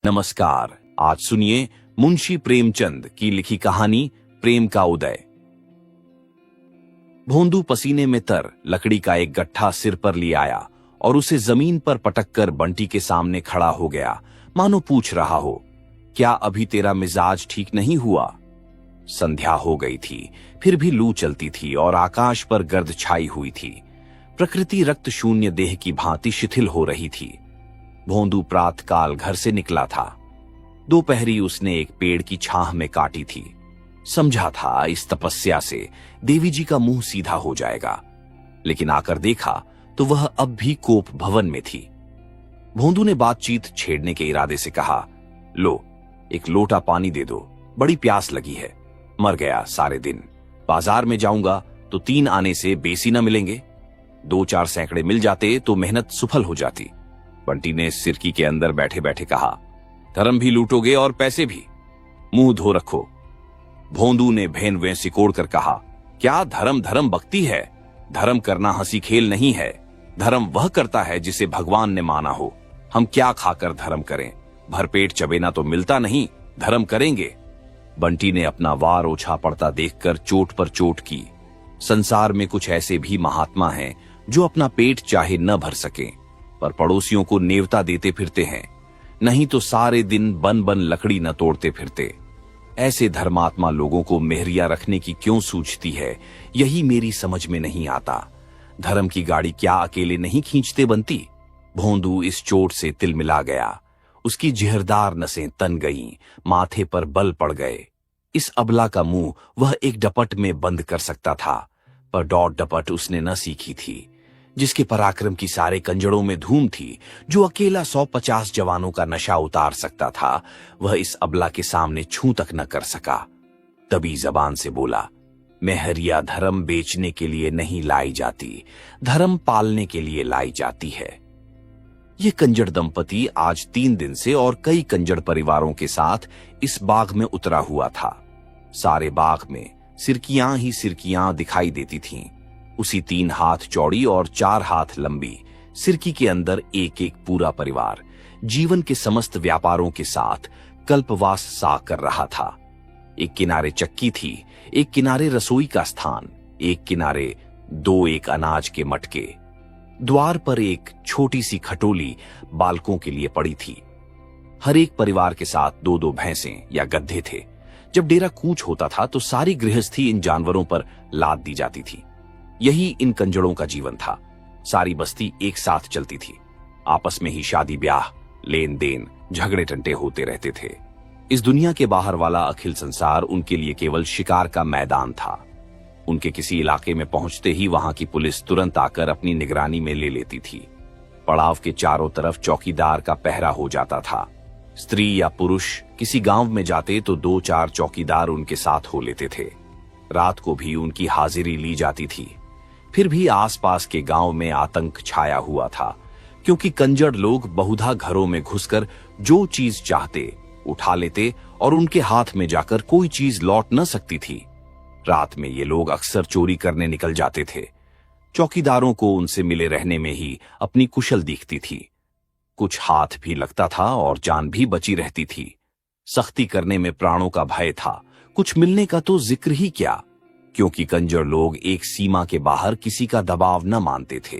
नमस्कार। आज सुनिए मुंशी प्रेमचंद की लिखी कहानी प्रेम का उदय। भोंदू पसीने में तर लकड़ी का एक गट्ठा सिर पर ले आया और उसे जमीन पर पटककर बंटी के सामने खड़ा हो गया, मानो पूछ रहा हो, क्या अभी तेरा मिजाज ठीक नहीं हुआ? संध्या हो गई थी, फिर भी लू चलती थी और आकाश पर गर्द छाई हुई थी। प्रकृति रक्त शून्य देह की भांति शिथिल हो रही थी। भोंदू प्रातकाल घर से निकला था। दोपहरी उसने एक पेड़ की छाह में काटी थी। समझा था इस तपस्या से देवी जी का मुंह सीधा हो जाएगा, लेकिन आकर देखा तो वह अब भी कोप भवन में थी। भोंदू ने बातचीत छेड़ने के इरादे से कहा, लो एक लोटा पानी दे दो, बड़ी प्यास लगी है। मर गया सारे दिन। बाजार में जाऊंगा तो 3 आने से बेसी न मिलेंगे। 2-4 सैकड़े मिल जाते तो मेहनत सफल हो जाती। बंटी ने सिरकी के अंदर बैठे बैठे कहा, धर्म भी लूटोगे और पैसे भी, मुंह धो रखो। भोंदू ने भेंवे सिकोड़ कर कहा, क्या धर्म धर्म भक्ति है? धर्म करना हंसी खेल नहीं है। धर्म वह करता है जिसे भगवान ने माना हो। हम क्या खाकर धर्म करें? भरपेट चबेना तो मिलता नहीं, धर्म करेंगे। बंटी ने अपना वार ओछा पड़ता देखकर चोट पर चोट की। संसार में कुछ ऐसे भी महात्मा हैं जो अपना पेट चाहे न भर सकें, पर पड़ोसियों को नेवता देते फिरते हैं, नहीं तो सारे दिन बन बन लकड़ी न तोड़ते फिरते। ऐसे धर्मात्मा लोगों को मेहरिया रखने की क्यों सूझती है, यही मेरी समझ में नहीं आता। धर्म की गाड़ी क्या अकेले नहीं खींचते बनती? भोंदू इस चोट से तिलमिला गया। उसकी जिहरदार नसें तन गईं, माथे पर बल पड़ गए। इस अबला का मुंह वह एक डपट में बंद कर सकता था, पर डॉट डपट उसने न सीखी थी। जिसके पराक्रम की सारे कंजड़ों में धूम थी, जो अकेला 150 जवानों का नशा उतार सकता था, वह इस अबला के सामने छू तक न कर सका। तभी जबान से बोला, मेहरिया धर्म बेचने के लिए नहीं लाई जाती, धर्म पालने के लिए लाई जाती है। ये कंजड़ दंपति आज 3 दिन से और कई कंजड़ परिवारों के साथ इस बाग में उतरा हुआ था। सारे बाग में सिरकियां ही सिरकियां दिखाई देती थीं। उसी 3 हाथ चौड़ी और 4 हाथ लंबी सिरकी के अंदर एक एक पूरा परिवार जीवन के समस्त व्यापारों के साथ कल्पवास सा कर रहा था। एक किनारे चक्की थी, एक किनारे रसोई का स्थान, एक किनारे 2 एक अनाज के मटके। द्वार पर एक छोटी सी खटोली बालकों के लिए पड़ी थी। हर एक परिवार के साथ 2-2 भैंसें या गधे थे। जब डेरा कूच होता था तो सारी गृहस्थी इन जानवरों पर लाद दी जाती थी। यही इन कंजड़ों का जीवन था। सारी बस्ती एक साथ चलती थी। आपस में ही शादी ब्याह, लेन देन, झगड़े टंटे होते रहते थे। इस दुनिया के बाहर वाला अखिल संसार उनके लिए केवल शिकार का मैदान था। उनके किसी इलाके में पहुंचते ही वहां की पुलिस तुरंत आकर अपनी निगरानी में ले लेती थी। पड़ाव के चारों तरफ चौकीदार का पहरा हो जाता था। स्त्री या पुरुष किसी गांव में जाते तो 2-4 चौकीदार उनके साथ हो लेते थे। रात को भी उनकी हाजिरी ली जाती थी। फिर भी आसपास के गांव में आतंक छाया हुआ था, क्योंकि कंजड़ लोग बहुधा घरों में घुसकर जो चीज चाहते उठा लेते और उनके हाथ में जाकर कोई चीज लौट न सकती थी। रात में ये लोग अक्सर चोरी करने निकल जाते थे। चौकीदारों को उनसे मिले रहने में ही अपनी कुशल दिखती थी। कुछ हाथ भी लगता था और जान भी बची रहती थी। सख्ती करने में प्राणों का भय था, कुछ मिलने का तो जिक्र ही क्या, क्योंकि कंजर लोग एक सीमा के बाहर किसी का दबाव न मानते थे।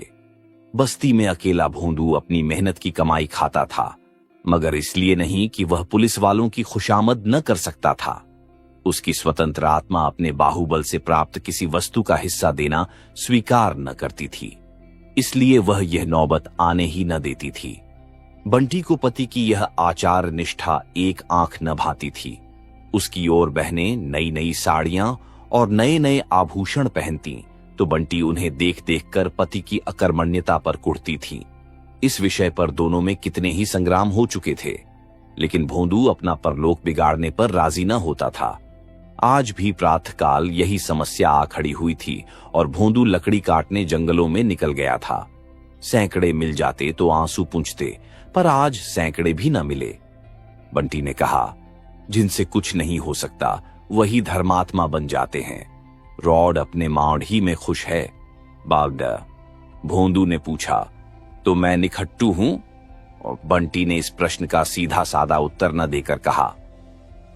बस्ती में अकेला भोंदू अपनी मेहनत की कमाई खाता था, मगर इसलिए नहीं कि वह पुलिस वालों की खुशामद न कर सकता था। उसकी स्वतंत्र आत्मा अपने बाहुबल से प्राप्त किसी वस्तु का हिस्सा देना स्वीकार न करती थी, इसलिए वह यह नौबत आने ही न देती थी। बंटी को पति की यह आचार निष्ठा एक आंख न भाती थी। उसकी ओर बहनें नई नई साड़ियां और नए नए आभूषण पहनती तो बंटी उन्हें देख देख कर पति की अकर्मण्यता पर कुढ़ती थी। इस विषय पर दोनों में कितने ही संग्राम हो चुके थे, लेकिन भोंदू अपना परलोक बिगाड़ने पर राजी न होता था। आज भी प्रातःकाल यही समस्या आ खड़ी हुई थी और भोंदू लकड़ी काटने जंगलों में निकल गया था। सैकड़े मिल जाते तो आंसू पूंछते, पर आज सैकड़े भी न मिले। बंटी ने कहा, जिनसे कुछ नहीं हो सकता वही धर्मात्मा बन जाते हैं। रॉड अपने मांड ही में खुश है। बागडा। भोंदू ने पूछा, तो मैं निखट्टू हूं? और बंटी ने इस प्रश्न का सीधा सादा उत्तर न देकर कहा,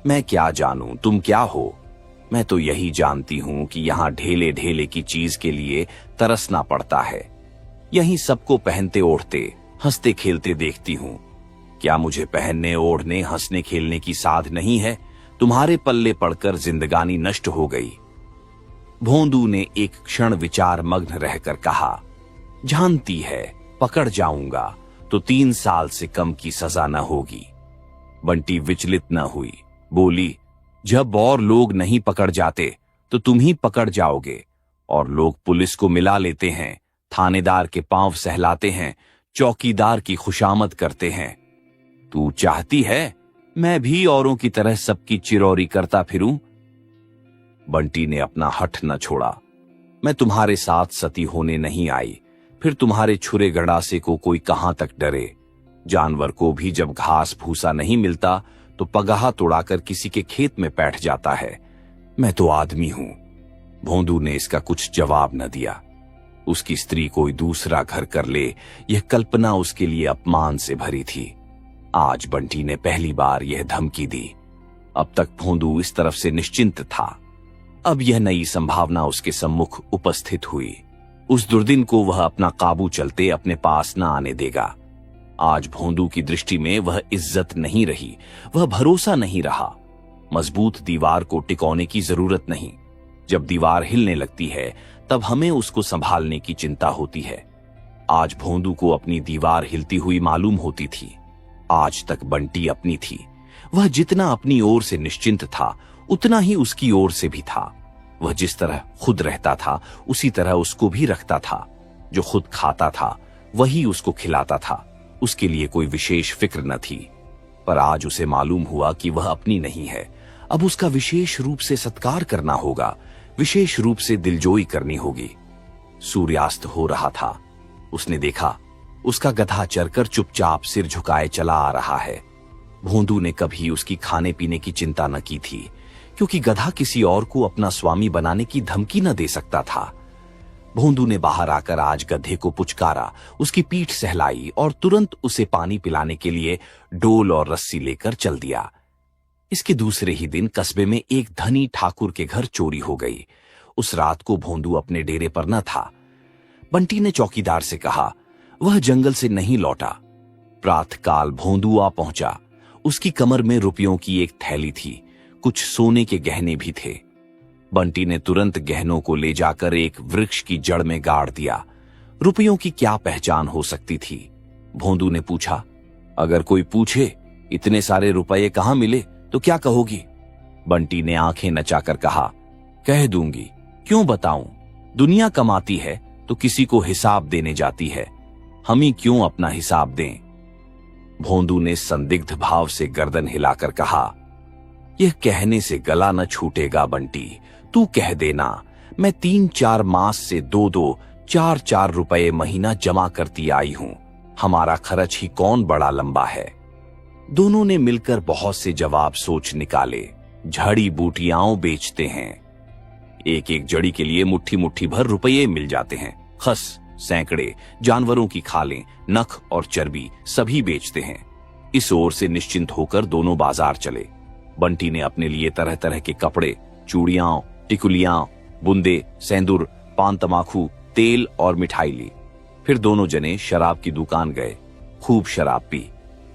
मैं क्या जानूं तुम क्या हो। मैं तो यही जानती हूं कि यहां ढेले ढेले की चीज के लिए तरसना पड़ता है। यहीं सबको पहनते ओढ़ते हंसते खेलते देखती हूं। क्या मुझे पहनने ओढ़ने हंसने खेलने की साध नहीं है? तुम्हारे पल्ले पड़कर जिंदगानी नष्ट हो गई। भोंदू ने एक क्षण विचार मग्न रहकर कहा, जानती है पकड़ जाऊंगा तो 3 साल से कम की सजा न होगी। बंटी विचलित न हुई, बोली, जब और लोग नहीं पकड़ जाते तो तुम ही पकड़ जाओगे। और लोग पुलिस को मिला लेते हैं, थानेदार के पांव सहलाते हैं, चौकीदार की खुशामद करते हैं। तू चाहती है मैं भी औरों की तरह सबकी चिरौरी करता फिरूं? बंटी ने अपना हठ न छोड़ा। मैं तुम्हारे साथ सती होने नहीं आई, फिर तुम्हारे छुरे गड़ासे को कोई कहां तक डरे। जानवर को भी जब घास भूसा नहीं मिलता तो पगाहा तोड़ाकर किसी के खेत में बैठ जाता है। मैं तो आदमी हूं। भोंदू ने इसका कुछ जवाब न दिया। उसकी स्त्री कोई दूसरा घर कर ले, यह कल्पना उसके लिए अपमान से भरी थी। आज बंटी ने पहली बार यह धमकी दी। अब तक भोंदू इस तरफ से निश्चिंत था। अब यह नई संभावना उसके सम्मुख उपस्थित हुई। उस दुर्दिन को वह अपना काबू चलते अपने पास न आने देगा। आज भोंदू की दृष्टि में वह इज्जत नहीं रही, वह भरोसा नहीं रहा। मजबूत दीवार को टिकौने की जरूरत नहीं। जब दीवार हिलने लगती है तब हमें उसको संभालने की चिंता होती है। आज भोंदू को अपनी दीवार हिलती हुई मालूम होती थी। आज तक बंटी अपनी थी। वह जितना अपनी ओर से निश्चिंत था उतना ही उसकी ओर से भी था। वह जिस तरह खुद रहता था उसी तरह उसको भी रखता था। जो खुद खाता था वही उसको खिलाता था। उसके लिए कोई विशेष फिक्र न थी। पर आज उसे मालूम हुआ कि वह अपनी नहीं है। अब उसका विशेष रूप से सत्कार करना होगा, विशेष रूप से दिलजोई करनी होगी। सूर्यास्त हो रहा था। उसने देखा उसका गधा चरकर चुपचाप सिर झुकाए चला आ रहा है। भोंदू ने कभी उसकी खाने पीने की चिंता न की थी, क्योंकि गधा किसी और को अपना स्वामी बनाने की धमकी न दे सकता था। भोंदू ने बाहर आकर आज गधे को पुचकारा, उसकी पीठ सहलाई और तुरंत उसे पानी पिलाने के लिए डोल और रस्सी लेकर चल दिया। इसके दूसरे ही दिन कस्बे में एक धनी ठाकुर के घर चोरी हो गई। उस रात को भोंदू अपने डेरे पर न था। बंटी ने चौकीदार से कहा, वह जंगल से नहीं लौटा। प्रातःकाल भोंदू आ पहुंचा। उसकी कमर में रुपयों की एक थैली थी, कुछ सोने के गहने भी थे। बंटी ने तुरंत गहनों को ले जाकर एक वृक्ष की जड़ में गाड़ दिया। रुपयों की क्या पहचान हो सकती थी? भोंदू ने पूछा, अगर कोई पूछे इतने सारे रुपये कहां मिले तो क्या कहोगी? बंटी ने आंखें नचाकर कहा, कह दूंगी, क्यों बताऊं? दुनिया कमाती है तो किसी को हिसाब देने जाती है, हम ही क्यों अपना हिसाब दें? भोंदू ने संदिग्ध भाव से गर्दन हिलाकर कहा, यह कहने से गला न छूटेगा बंटी, तू कह देना। मैं 3-4 मास से 2-2, 4-4 रुपये महीना जमा करती आई हूं। हमारा खर्च ही कौन बड़ा लंबा है। दोनों ने मिलकर बहुत से जवाब सोच निकाले। झड़ी बूटियां बेचते हैं, एक एक जड़ी के लिए मुट्ठी मुट्ठी भर रुपये मिल जाते हैं। खस, सैकड़े, जानवरों की खालें, नख और चर्बी सभी बेचते हैं। इस ओर से निश्चिंत होकर दोनों बाजार चले। बंटी ने अपने लिए तरह तरह के कपड़े, चूड़ियां, टिकुलियां, बुंदे, सेंदूर, पान तमाकू, तेल और मिठाई ली। फिर दोनों जने शराब की दुकान गए, खूब शराब पी।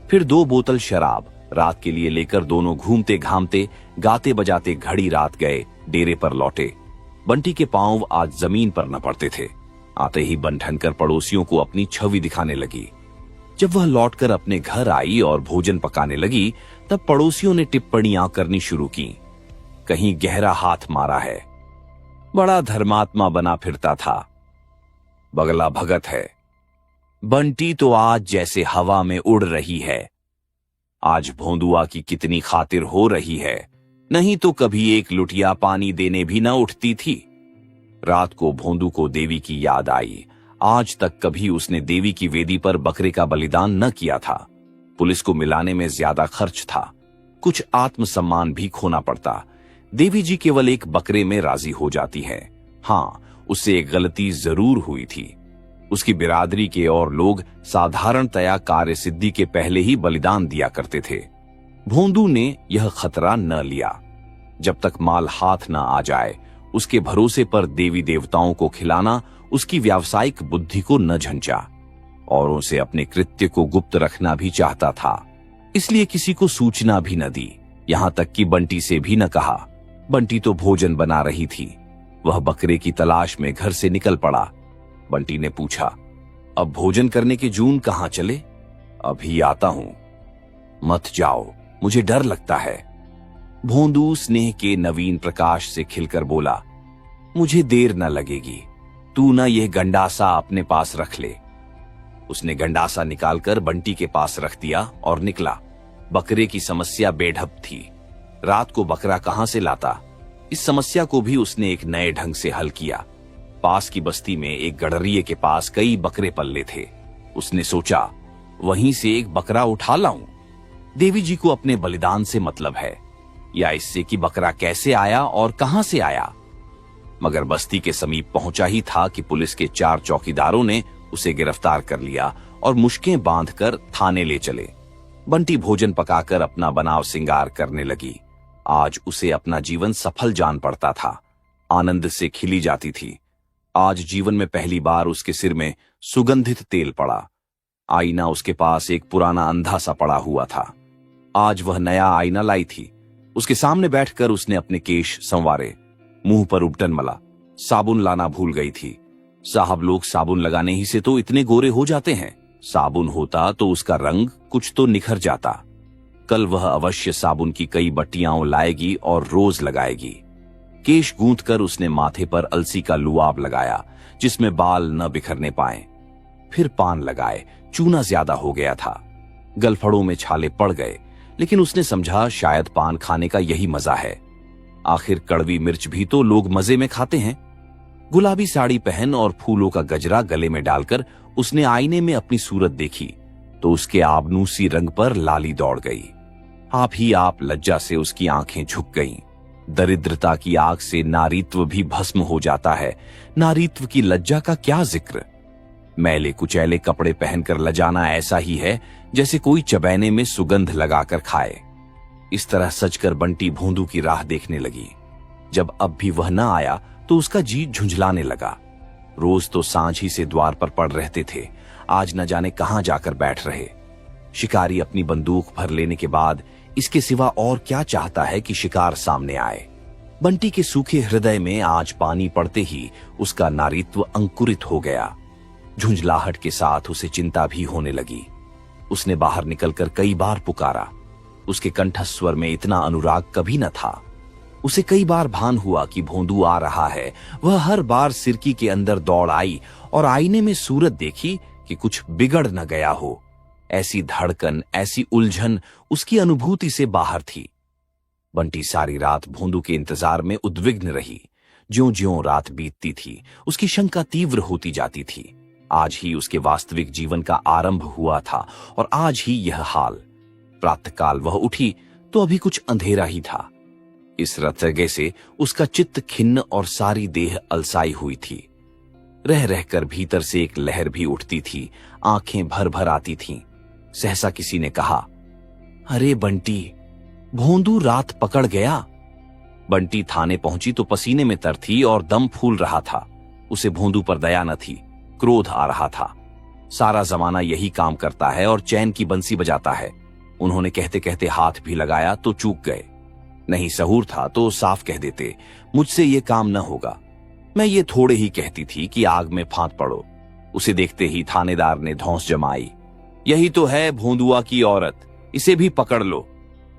फिर 2 बोतल शराब रात के लिए लेकर दोनों घूमते घामते गाते बजाते घड़ी रात गए, डेरे पर लौटे। बंटी के पांव आज जमीन पर न पड़ते थे। आते ही बन ठनकर पड़ोसियों को अपनी छवि दिखाने लगी। जब वह लौटकर अपने घर आई और भोजन पकाने लगी तब पड़ोसियों ने टिप्पणियां करनी शुरू की। कहीं गहरा हाथ मारा है, बड़ा धर्मात्मा बना फिरता था, बगला भगत है। बंटी तो आज जैसे हवा में उड़ रही है। आज भोंदुआ की कितनी खातिर हो रही है, नहीं तो कभी एक लुटिया पानी देने भी न उठती थी। रात को भोंदू को देवी की याद आई। आज तक कभी उसने देवी की वेदी पर बकरे का बलिदान न किया था। पुलिस को मिलाने में ज्यादा खर्च था, कुछ आत्मसम्मान भी खोना पड़ता। देवी जी केवल एक बकरे में राजी हो जाती है। हाँ, उससे एक गलती जरूर हुई थी। उसकी बिरादरी के और लोग साधारणतया कार्य सिद्धि के पहले ही बलिदान दिया करते थे। भोंदू ने यह खतरा न लिया। जब तक माल हाथ न आ जाए, उसके भरोसे पर देवी देवताओं को खिलाना उसकी व्यावसायिक बुद्धि को न झंझा, और उसे अपने कृत्य को गुप्त रखना भी चाहता था। इसलिए किसी को सूचना भी न दी, यहां तक कि बंटी से भी न कहा। बंटी तो भोजन बना रही थी। वह बकरे की तलाश में घर से निकल पड़ा। बंटी ने पूछा, अब भोजन करने के जून कहां चले? अभी आता हूं। मत जाओ, मुझे डर लगता है। भोंदू स्नेह के नवीन प्रकाश से खिलकर बोला, मुझे देर न लगेगी, तू न यह गंडासा अपने पास रख ले। उसने गंडासा निकालकर बंटी के पास रख दिया और निकला। बकरे की समस्या बेढप थी। रात को बकरा कहां से लाता? इस समस्या को भी उसने एक नए ढंग से हल किया। पास की बस्ती में एक गडरिये के पास कई बकरे पल्ले थे। उसने सोचा, वहीं से एक बकरा उठा लाऊं। देवी जी को अपने बलिदान से मतलब है, या इससे कि बकरा कैसे आया और कहां से आया। मगर बस्ती के समीप पहुंचा ही था कि पुलिस के 4 चौकीदारों ने उसे गिरफ्तार कर लिया और मुश्कें बांधकर थाने ले चले। बंटी भोजन पकाकर अपना बनाव सिंगार करने लगी। आज उसे अपना जीवन सफल जान पड़ता था। आनंद से खिली जाती थी। आज जीवन में पहली बार उसके सिर में सुगंधित तेल पड़ा। आईना उसके पास एक पुराना अंधा सा पड़ा हुआ था। आज वह नया आईना लाई थी। उसके सामने बैठकर उसने अपने केश संवारे, मुंह पर उपटन मला। साबुन लाना भूल गई थी। साहब लोग साबुन लगाने ही से तो इतने गोरे हो जाते हैं। साबुन होता तो उसका रंग कुछ तो निखर जाता। कल वह अवश्य साबुन की कई बट्टियां लाएगी और रोज लगाएगी। केश गूंथकर उसने माथे पर अलसी का लुआब लगाया, जिसमें बाल न बिखरने पाए। फिर पान लगाए। चूना ज्यादा हो गया था। गलफड़ों में छाले पड़ गए, लेकिन उसने समझा शायद पान खाने का यही मजा है। आखिर कड़वी मिर्च भी तो लोग मजे में खाते हैं। गुलाबी साड़ी पहन और फूलों का गजरा गले में डालकर उसने आईने में अपनी सूरत देखी तो उसके आबनूसी रंग पर लाली दौड़ गई। आप ही आप लज्जा से उसकी आंखें झुक गईं। दरिद्रता की आग से नारीत्व भी भस्म हो जाता है। नारीत्व की लज्जा का क्या जिक्र। मैले कुचैले कपड़े पहनकर लजाना ऐसा ही है जैसे कोई चबैने में सुगंध लगाकर खाए। इस तरह सजकर बंटी भोंदू की राह देखने लगी। जब अब भी वह न आया तो उसका जी झुंझलाने लगा। रोज तो सांझ ही से द्वार पर पड़ रहते थे, आज न जाने कहां जाकर बैठ रहे। शिकारी अपनी बंदूक भर लेने के बाद इसके सिवा और क्या चाहता है कि शिकार सामने आए। बंटी के सूखे हृदय में आज पानी पड़ते ही उसका नारीत्व अंकुरित हो गया। झुंझलाहट के साथ उसे चिंता भी होने लगी। उसने बाहर निकलकर कई बार पुकारा। उसके कंठस्वर में इतना अनुराग कभी न था। उसे कई बार भान हुआ कि भोंदू आ रहा है। वह हर बार सिरकी के अंदर दौड़ आई और आईने में सूरत देखी कि कुछ बिगड़ न गया हो। ऐसी धड़कन, ऐसी उलझन उसकी अनुभूति से बाहर थी। बंटी सारी रात भोंदू के इंतजार में उद्विग्न रही। ज्यों-ज्यों रात बीतती थी, उसकी शंका तीव्र होती जाती थी। आज ही उसके वास्तविक जीवन का आरंभ हुआ था और आज ही यह हाल। प्रातःकाल वह उठी तो अभी कुछ अंधेरा ही था। इस रतगे से उसका चित्त खिन्न और सारी देह अलसाई हुई थी। रह रहकर भीतर से एक लहर भी उठती थी, आंखें भर भर आती थीं। सहसा किसी ने कहा, अरे बंटी, भोंदू रात पकड़ गया। बंटी थाने पहुंची तो पसीने में तर थी और दम फूल रहा था। उसे भोंदू पर दया न थी, क्रोध आ रहा था। सारा जमाना यही काम करता है और चैन की बंसी बजाता है। उन्होंने कहते कहते हाथ भी लगाया तो चूक गए। नहीं सहूर था तो साफ कह देते, मुझसे ये काम न होगा। मैं ये थोड़े ही कहती थी कि आग में फांत पड़ो। उसे देखते ही थानेदार ने धौंस जमाई, यही तो है भोंदुआ की औरत, इसे भी पकड़ लो।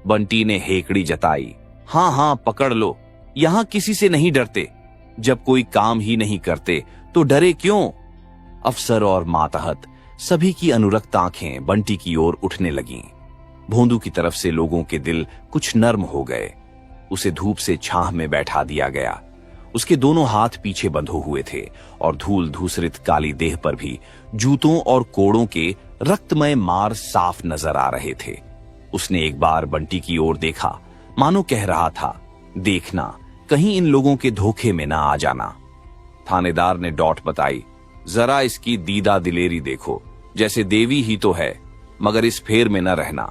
बंटी ने हेकड़ी जताई, हाँ हाँ पकड़ लो, यहां किसी से नहीं डरते। जब कोई काम ही नहीं करते तो डरे क्यों। अफसर और मातहत सभी की अनुरक्त आंखें बंटी की ओर उठने लगीं। भोंदू की तरफ से लोगों के दिल कुछ नर्म हो गए। उसे धूप से छाह में बैठा दिया गया। उसके दोनों हाथ पीछे बंधे हुए थे और धूल धूसरित काली देह पर भी जूतों और कोड़ों के रक्तमय मार साफ नजर आ रहे थे। उसने एक बार बंटी की ओर देखा, मानो कह रहा था, देखना कहीं इन लोगों के धोखे में ना आ जाना। थानेदार ने डॉट बताई, जरा इसकी दीदा दिलेरी देखो, जैसे देवी ही तो है, मगर इस फेर में न रहना।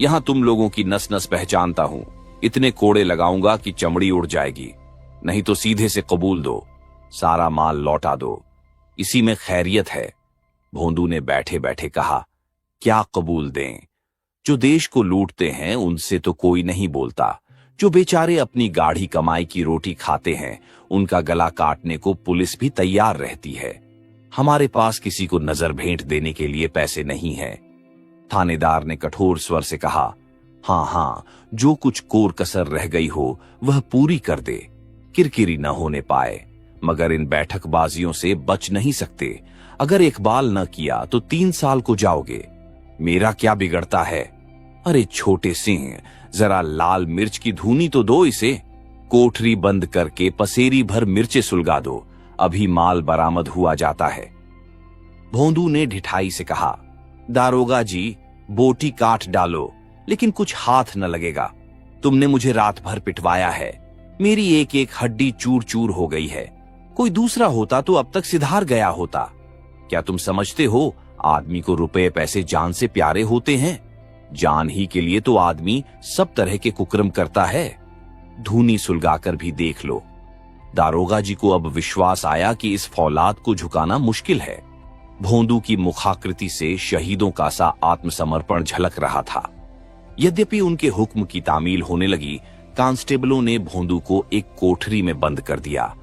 यहां तुम लोगों की नस नस पहचानता हूं, इतने कोड़े लगाऊंगा कि चमड़ी उड़ जाएगी। नहीं तो सीधे से कबूल दो, सारा माल लौटा दो, इसी में खैरियत है। भोंदू ने बैठे बैठे कहा, क्या कबूल दें? जो देश को लूटते हैं उनसे तो कोई नहीं बोलता। जो बेचारे अपनी गाढ़ी कमाई की रोटी खाते हैं उनका गला काटने को पुलिस भी तैयार रहती है। हमारे पास किसी को नजर भेंट देने के लिए पैसे नहीं है। थानेदार ने कठोर स्वर से कहा, हाँ हाँ, जो कुछ कोर कसर रह गई हो वह पूरी कर दे, किरकिरी न होने पाए। मगर इन बैठकबाजियों से बच नहीं सकते। अगर इकबाल न किया तो 3 साल को जाओगे। मेरा क्या बिगड़ता है? अरे छोटे सिंह, जरा लाल मिर्च की धूनी तो दो इसे। कोठरी बंद करके पसेरी भर मिर्चे सुलगा दो, अभी माल बरामद हुआ जाता है। भोंदू ने ढिठाई से कहा, दारोगा जी, बोटी काट डालो, लेकिन कुछ हाथ न लगेगा। तुमने मुझे रात भर पिटवाया है, मेरी एक एक हड्डी चूर चूर हो गई है। कोई दूसरा होता तो अब तक सिधार गया होता। क्या तुम समझते हो आदमी को रुपए पैसे जान से प्यारे होते हैं? जान ही के लिए तो आदमी सब तरह के कुकर्म करता है। धूनी सुलगाकर भी देख लो। दारोगा जी को अब विश्वास आया कि इस फौलाद को झुकाना मुश्किल है। भोंदू की मुखाकृति से शहीदों का सा आत्मसमर्पण झलक रहा था। यद्यपि उनके हुक्म की तामील होने लगी, कांस्टेबलों ने भोंदू को एक कोठरी में बंद कर दिया।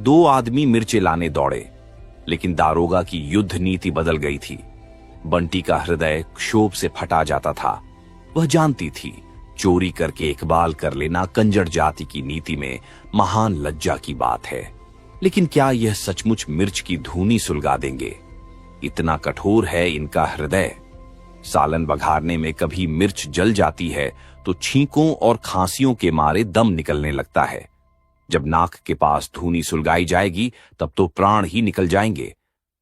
2 आदमी मिर्चे लाने दौड़े, लेकिन दारोगा की युद्ध नीति बदल गई थी। बंटी का हृदय क्षोभ से फटा जाता था। वह जानती थी चोरी करके इकबाल कर लेना कंजर जाति की नीति में महान लज्जा की बात है। लेकिन क्या यह सचमुच मिर्च की धूनी सुलगा देंगे? इतना कठोर है इनका हृदय। सालन बघारने में कभी मिर्च जल जाती है तो छींकों और खांसियों के मारे दम निकलने लगता है। जब नाक के पास धूनी सुलगाई जाएगी तब तो प्राण ही निकल जाएंगे।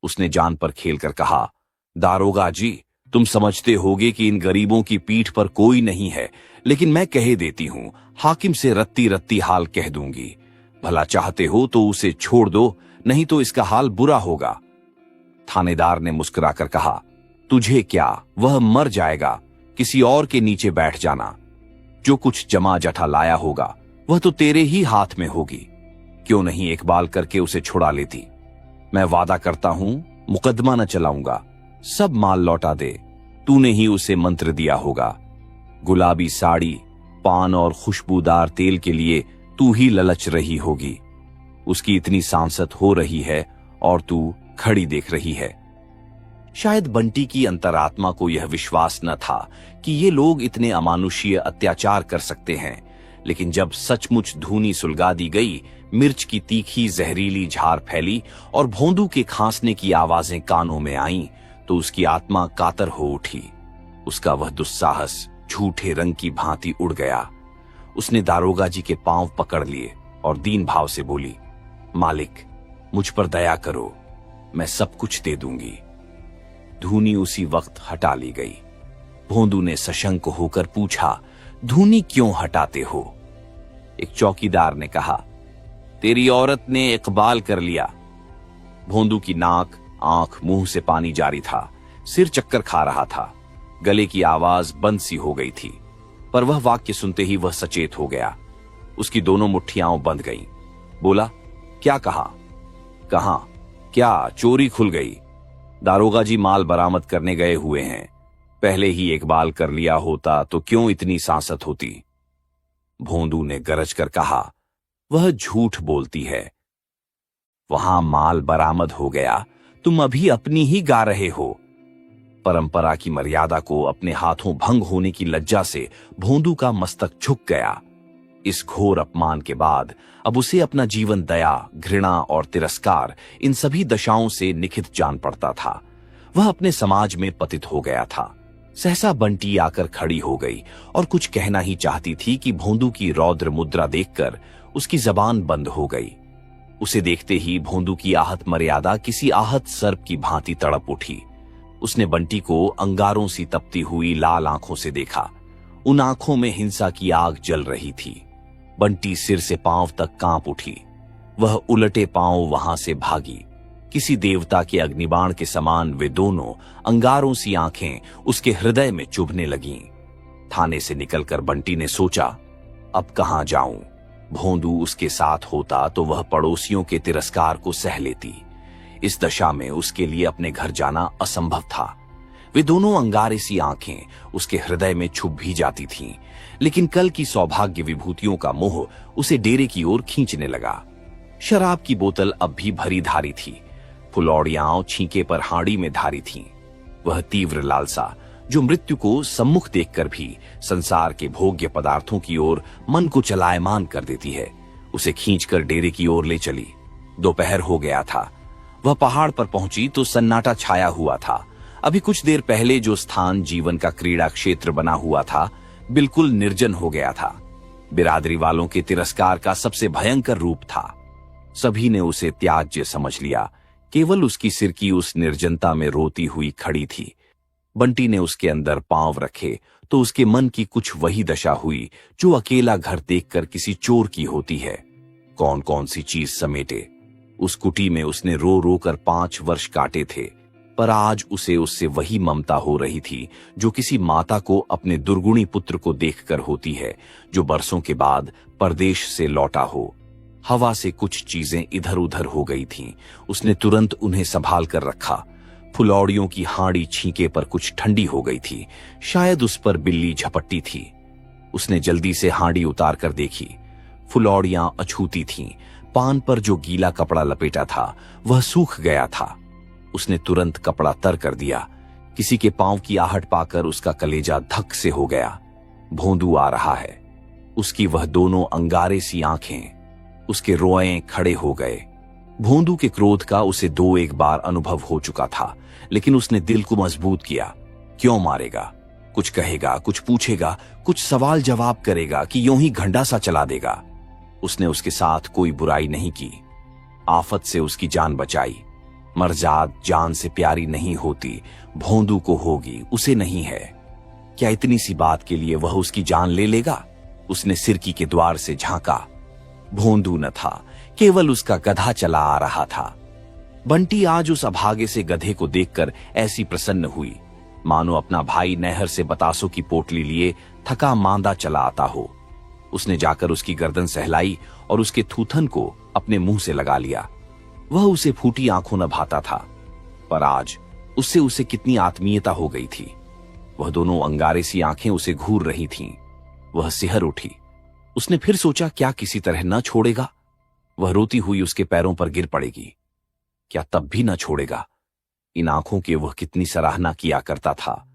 उसने जान पर खेलकर कहा, दारोगा जी, तुम समझते होगे कि इन गरीबों की पीठ पर कोई नहीं है, लेकिन मैं कहे देती हूं, हाकिम से रत्ती रत्ती हाल कह दूंगी। भला चाहते हो तो उसे छोड़ दो, नहीं तो इसका हाल बुरा होगा। थानेदार ने मुस्कुराकर कहा, तुझे क्या, वह मर जाएगा, किसी और के नीचे बैठ जाना। जो कुछ जमा जठा लाया होगा वह तो तेरे ही हाथ में होगी। क्यों नहीं इकबाल करके उसे छुड़ा लेती? मैं वादा करता हूं मुकदमा न चलाऊंगा, सब माल लौटा दे। तूने ही उसे मंत्र दिया होगा। गुलाबी साड़ी, पान और खुशबूदार तेल के लिए तू ही ललच रही होगी। उसकी इतनी सांसत हो रही है और तू खड़ी देख रही है। शायद बंटी की अंतरात्मा को यह विश्वास न था कि ये लोग इतने अमानुषीय अत्याचार कर सकते हैं। लेकिन जब सचमुच धूनी सुलगा दी गई, मिर्च की तीखी जहरीली झार फैली और भोंदू के खांसने की आवाजें कानों में आईं, तो उसकी आत्मा कातर हो उठी। उसका वह दुस्साहस झूठे रंग की भांति उड़ गया। उसने दारोगा जी के पांव पकड़ लिए और दीन भाव से बोली, मालिक, मुझ पर दया करो, मैं सब कुछ दे दूंगी। धूनी उसी वक्त हटा ली गई। भोंदू ने सशंक होकर पूछा, धूनी क्यों हटाते हो? एक चौकीदार ने कहा, तेरी औरत ने इकबाल कर लिया। भोंदू की नाक, आंख, मुंह से पानी जारी था, सिर चक्कर खा रहा था, गले की आवाज बंद सी हो गई थी। पर वह वाक्य सुनते ही वह सचेत हो गया। उसकी दोनों मुट्ठियां बंध गईं। बोला, क्या कहा? कहां? क्या चोरी खुल गई? दारोगा जी माल बरामद करने गए हुए हैं। पहले ही इकबाल कर लिया होता तो क्यों इतनी सांसत होती? भोंदू ने गरज कर कहा, वह झूठ बोलती है। वहां माल बरामद हो गया, तुम अभी अपनी ही गा रहे हो। परंपरा की मर्यादा को अपने हाथों भंग होने की लज्जा से भोंदू का मस्तक झुक गया। इस घोर अपमान के बाद अब उसे अपना जीवन दया, घृणा और तिरस्कार, इन सभी दशाओं से निखित जान पड़ता था। वह अपने समाज में पतित हो गया था। सहसा बंटी आकर खड़ी हो गई और कुछ कहना ही चाहती थी कि भोंदू की रौद्र मुद्रा देखकर उसकी जबान बंद हो गई। उसे देखते ही भोंदू की आहत मर्यादा किसी आहत सर्प की भांति तड़प उठी। उसने बंटी को अंगारों सी तपती हुई लाल आंखों से देखा। उन आंखों में हिंसा की आग जल रही थी। बंटी सिर से पांव तक कांप उठी। वह उलटे पांव वहां से भागी। किसी देवता के अग्निबाण के समान वे दोनों अंगारों सी आंखें उसके हृदय में चुभने लगीं। थाने से निकलकर बंटी ने सोचा, अब कहां जाऊं? भोंदू उसके साथ होता तो वह पड़ोसियों के तिरस्कार को सह लेती। इस दशा में उसके लिए अपने घर जाना असंभव था। वे दोनों अंगारे सी आंखें उसके हृदय में छुप भी जाती थीं, लेकिन कल की सौभाग्य विभूतियों का मोह उसे डेरे की ओर खींचने लगा। शराब की बोतल अब भी भरी धारी थी। फुलौड़ियां छींके पर हांडी में धारी थीं। वह तीव्र लालसा जो मृत्यु को सम्मुख देखकर भी संसार के भोग्य पदार्थों की ओर मन को चलायमान कर देती है, उसे खींचकर डेरे की ओर ले चली। दोपहर हो गया था। वह पहाड़ पर पहुंची तो सन्नाटा छाया हुआ था। अभी कुछ देर पहले जो स्थान जीवन का क्रीड़ा क्षेत्र बना हुआ था, बिल्कुल निर्जन हो गया था। बिरादरी वालों के तिरस्कार का सबसे भयंकर रूप था। सभी ने उसे त्याज्य समझ लिया। केवल उसकी सिरकी उस निर्जनता में रोती हुई खड़ी थी। बंटी ने उसके अंदर पांव रखे तो उसके मन की कुछ वही दशा हुई जो अकेला घर देखकर किसी चोर की होती है। कौन कौन सी चीज समेटे। उस कुटी में उसने रो रो कर 5 वर्ष काटे थे, पर आज उसे उससे वही ममता हो रही थी जो किसी माता को अपने दुर्गुणी पुत्र को देखकर होती है जो बरसों के बाद परदेश से लौटा हो। हवा से कुछ चीजें इधर उधर हो गई थीं। उसने तुरंत उन्हें संभाल कर रखा। फुलौड़ियों की हांडी छींके पर कुछ ठंडी हो गई थी। शायद उस पर बिल्ली झपट्टी थी। उसने जल्दी से हांडी उतार कर देखी। फुलौड़ियां अछूती थीं। पान पर जो गीला कपड़ा लपेटा था वह सूख गया था। उसने तुरंत कपड़ा तर कर दिया। किसी के पांव की आहट पाकर उसका कलेजा धक से हो गया। भोंदू आ रहा है। उसकी वह दोनों अंगारे सी आंखें, उसके रोए खड़े हो गए। भोंदू के क्रोध का उसे 2-1 बार अनुभव हो चुका था, लेकिन उसने दिल को मजबूत किया। क्यों मारेगा? कुछ कहेगा, कुछ पूछेगा, कुछ सवाल जवाब करेगा कि यूं ही घंटा सा चला देगा। उसने उसके साथ कोई बुराई नहीं की। आफत से उसकी जान बचाई। मरजाद जान से प्यारी नहीं होती, भोंदू को होगी, उसे नहीं है। क्या इतनी सी बात के लिए वह उसकी जान ले लेगा? उसने सिरकी के द्वार से झांका। भोंदू न था, केवल उसका गधा चला आ रहा था। बंटी आज उस अभागे से गधे को देखकर ऐसी प्रसन्न हुई मानो अपना भाई नहर से बतासों की पोटली लिए थका मांदा चला आता हो। उसने जाकर उसकी गर्दन सहलाई और उसके थूथन को अपने मुंह से लगा लिया। वह उसे फूटी आंखों न भाता था, पर आज उससे उसे कितनी आत्मीयता हो गई थी। वह दोनों अंगारे सी आंखें उसे घूर रही थीं। वह सिहर उठी। उसने फिर सोचा, क्या किसी तरह न छोड़ेगा? वह रोती हुई उसके पैरों पर गिर पड़ेगी। क्या तब भी न छोड़ेगा? इन आंखों की वह कितनी सराहना किया करता था।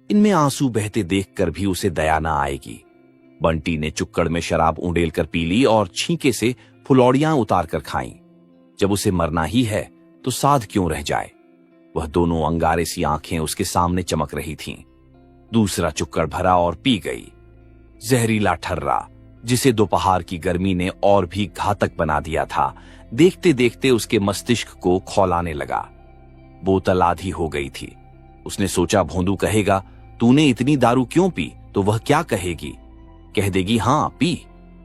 इनमें आंसू बहते देखकर भी उसे दया न आएगी। बंटी ने चुक्कड़ में शराब उंडेल कर पी ली और छींके से फुलौड़ियां उतार कर खाईं। जब उसे मरना ही है तो साध क्यों रह जाए? वह दोनों अंगारे सी आंखें उसके सामने चमक रही थीं। दूसरा चुक्कड़ भरा और पी गई। जहरीला ठर्रा, जिसे दोपहर की गर्मी ने और भी घातक बना दिया था, देखते देखते उसके मस्तिष्क को खौलाने लगा। बोतल आधी हो गई थी। उसने सोचा, भोंदू कहेगा, तूने इतनी दारू क्यों पी? तो वह क्या कहेगी? कह देगी, हां पी,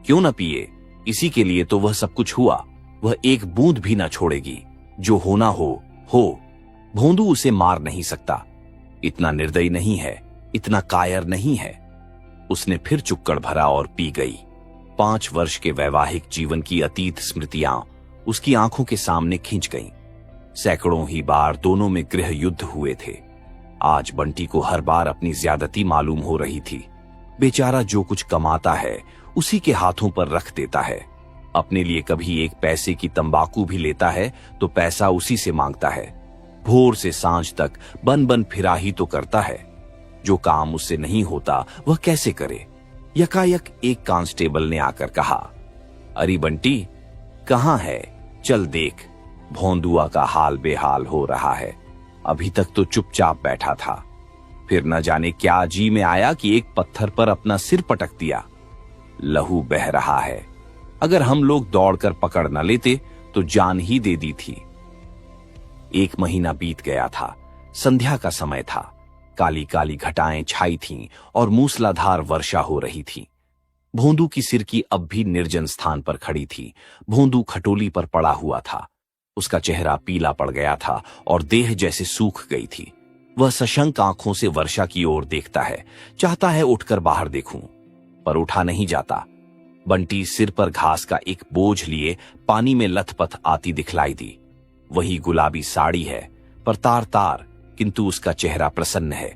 क्यों न पिए, इसी के लिए तो वह सब कुछ हुआ। वह एक बूंद भी न छोड़ेगी। जो होना हो। भोंदू उसे मार नहीं सकता। इतना निर्दयी नहीं है, इतना कायर नहीं है। उसने फिर चुक्कड़ भरा और पी गई। 5 वर्ष के वैवाहिक जीवन की अतीत स्मृतियां उसकी आंखों के सामने खिंच गईं। सैकड़ों ही बार दोनों में गृह युद्ध हुए थे। आज बंटी को हर बार अपनी ज्यादती मालूम हो रही थी। बेचारा जो कुछ कमाता है उसी के हाथों पर रख देता है। अपने लिए कभी 1 पैसे की तंबाकू भी लेता है तो पैसा उसी से मांगता है। भोर से सांझ तक बन बन फिराही तो करता है। जो काम उससे नहीं होता वह कैसे करे? यकायक एक कांस्टेबल ने आकर कहा, अरे बंटी, कहां है? चल देख, भोंदुआ का हाल बेहाल हो रहा है। अभी तक तो चुपचाप बैठा था, फिर न जाने क्या जी में आया कि एक पत्थर पर अपना सिर पटक दिया। लहू बह रहा है। अगर हम लोग दौड़कर पकड़ न लेते तो जान ही दे दी थी। 1 महीना बीत गया था। संध्या का समय था। काली काली घटाएं छाई थीं और मूसलाधार वर्षा हो रही थी। भोंदू की सिरकी अब भी निर्जन स्थान पर खड़ी थी। भोंदू खटोली पर पड़ा हुआ था। उसका चेहरा पीला पड़ गया था और देह जैसे सूख गई थी। वह सशंक आंखों से वर्षा की ओर देखता है, चाहता है उठकर बाहर देखूं, पर उठा नहीं जाता। बंटी सिर पर घास का एक बोझ लिए पानी में लथपथ आती दिखलाई दी। वही गुलाबी साड़ी है, पर तार तार, किंतु उसका चेहरा प्रसन्न है।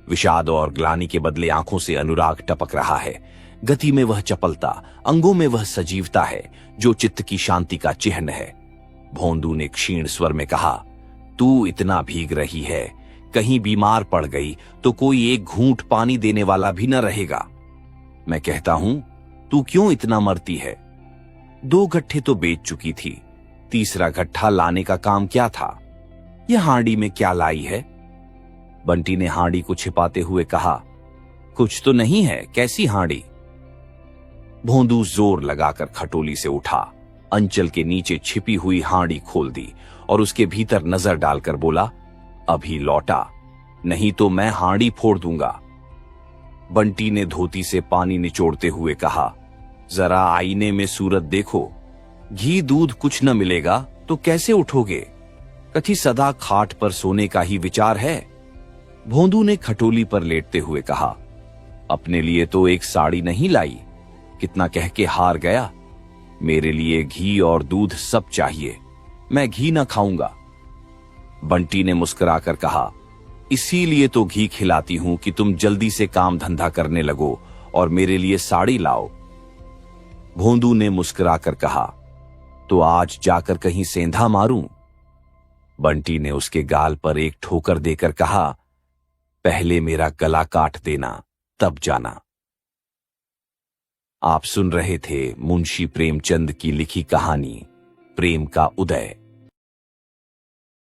विषाद और ग्लानि के बदले आंखों से अनुराग टपक रहा है। गति में वह चपलता, अंगों में वह सजीवता है जो चित्त की शांति का चिन्ह है। भोंदू ने क्षीण स्वर में कहा, तू इतना भीग रही है, कहीं बीमार पड़ गई तो कोई एक घूंट पानी देने वाला भी न रहेगा। मैं कहता हूं, तू क्यों इतना मरती है? 2 गट्ठे तो बेच चुकी थी, तीसरा गट्ठा लाने का काम क्या था? यह हांडी में क्या लाई है? बंटी ने हांडी को छिपाते हुए कहा, कुछ तो नहीं है, कैसी हांडी? भोंदू जोर लगाकर खटोली से उठा, अंचल के नीचे छिपी हुई हांडी खोल दी और उसके भीतर नजर डालकर बोला, अभी लौटा, नहीं तो मैं हांडी फोड़ दूंगा। बंटी ने धोती से पानी निचोड़ते हुए कहा, जरा आईने में सूरत देखो, घी दूध कुछ न मिलेगा तो कैसे उठोगे? कथी सदा खाट पर सोने का ही विचार है? भोंदू ने खटोली पर लेटते हुए कहा, अपने लिए तो एक साड़ी नहीं लाई, कितना कह के हार गया। मेरे लिए घी और दूध सब चाहिए, मैं घी न खाऊंगा। बंटी ने मुस्कुराकर कहा, इसीलिए तो घी खिलाती हूं कि तुम जल्दी से काम धंधा करने लगो और मेरे लिए साड़ी लाओ। भोंदू ने मुस्कुराकर कहा, तो आज जाकर कहीं सेंधा मारूं? बंटी ने उसके गाल पर एक ठोकर देकर कहा, पहले मेरा गला काट देना, तब जाना। आप सुन रहे थे मुंशी प्रेमचंद की लिखी कहानी प्रेम का उदय।